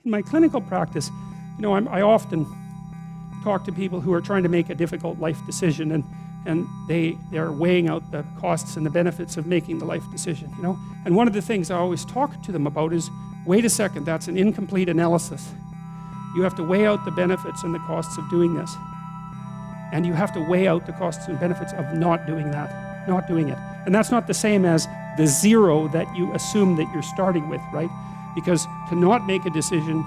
my clinical practice, I often talk to people who are trying to make a difficult life decision, and they're weighing out the costs and the benefits of making the life decision, And one of the things I always talk to them about is, wait a second, that's an incomplete analysis. You have to weigh out the benefits and the costs of doing this. And you have to weigh out the costs and benefits of not doing that, not doing it. And that's not the same as the zero that you assume that you're starting with, right? Because to not make a decision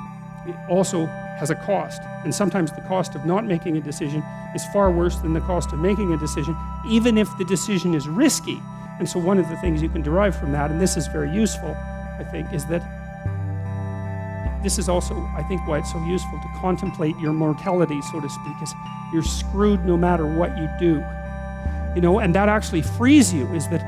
also has a cost. And sometimes the cost of not making a decision is far worse than the cost of making a decision, even if the decision is risky. And so one of the things you can derive from that, and this is very useful, I think, is that this is also, I think, why it's so useful to contemplate your mortality, so to speak, is you're screwed no matter what you do. And that actually frees you, is that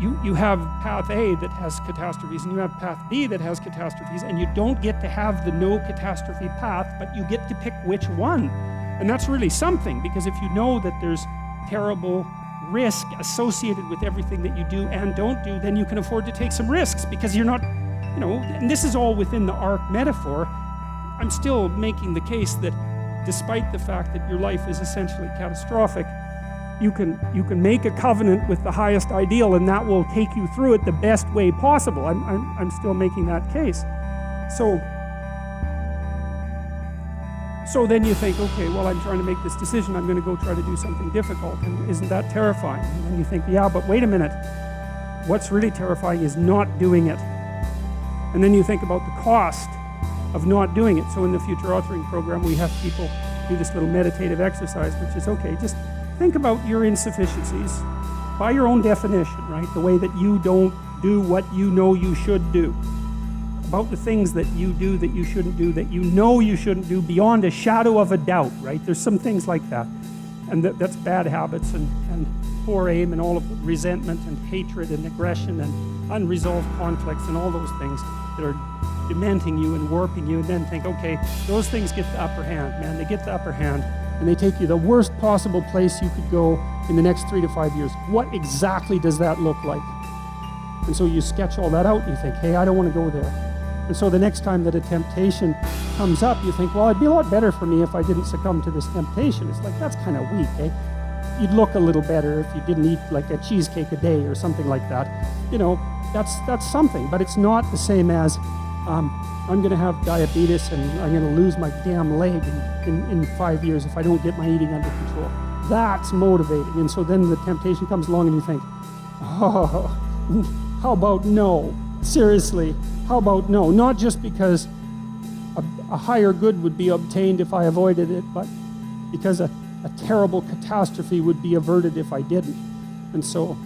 you have path A that has catastrophes, and you have path B that has catastrophes, and you don't get to have the no catastrophe path, but you get to pick which one. And that's really something, because if you know that there's terrible risk associated with everything that you do and don't do, then you can afford to take some risks, because you're not, and this is all within the ark metaphor. I'm still making the case that despite the fact that your life is essentially catastrophic, you can make a covenant with the highest ideal, and that will take you through it the best way possible. I'm still making that case. So then you think, okay, well, I'm trying to make this decision. I'm going to go try to do something difficult, and isn't that terrifying? And then you think, yeah, but wait a minute. What's really terrifying is not doing it. And then you think about the cost of not doing it. So in the future authoring program, we have people do this little meditative exercise, which is, okay, just think about your insufficiencies by your own definition, right? The way that you don't do what you know you should do. About the things that you do that you shouldn't do, that you know you shouldn't do beyond a shadow of a doubt, right? There's some things like that. And that's bad habits and poor aim and all of the resentment and hatred and aggression and unresolved conflicts and all those things that are dementing you and warping you, and then think, okay, those things get the upper hand, man. They get the upper hand, and they take you the worst possible place you could go in the next 3 to 5 years. What exactly does that look like? And so you sketch all that out, and you think, hey, I don't want to go there. And so the next time that a temptation comes up, you think, well, it'd be a lot better for me if I didn't succumb to this temptation. It's like, that's kind of weak, eh? You'd look a little better if you didn't eat like a cheesecake a day or something like that. That's something, but it's not the same as I'm going to have diabetes and I'm going to lose my damn leg in 5 years if I don't get my eating under control. That's motivating. And so then the temptation comes along and you think, oh, how about no? Seriously, how about no? Not just because a higher good would be obtained if I avoided it, but because a terrible catastrophe would be averted if I didn't. And so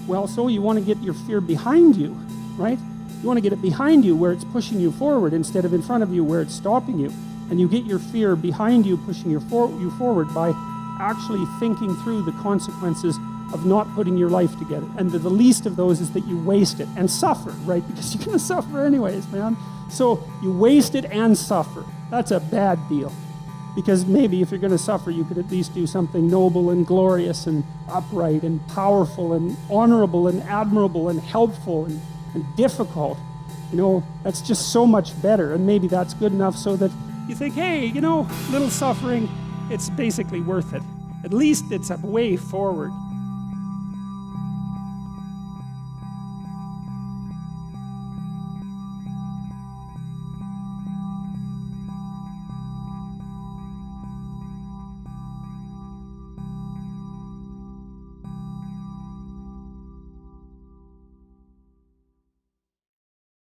you want to get your fear behind you, right? You want to get it behind you where it's pushing you forward instead of in front of you where it's stopping you. And you get your fear behind you, pushing you forward by actually thinking through the consequences of not putting your life together. And the least of those is that you waste it and suffer, right? Because you're going to suffer anyways, man. So you waste it and suffer. That's a bad deal. Because maybe if you're going to suffer, you could at least do something noble and glorious and upright and powerful and honorable and admirable and helpful and difficult. That's just so much better. And maybe that's good enough so that you think, hey, little suffering, it's basically worth it. At least it's a way forward.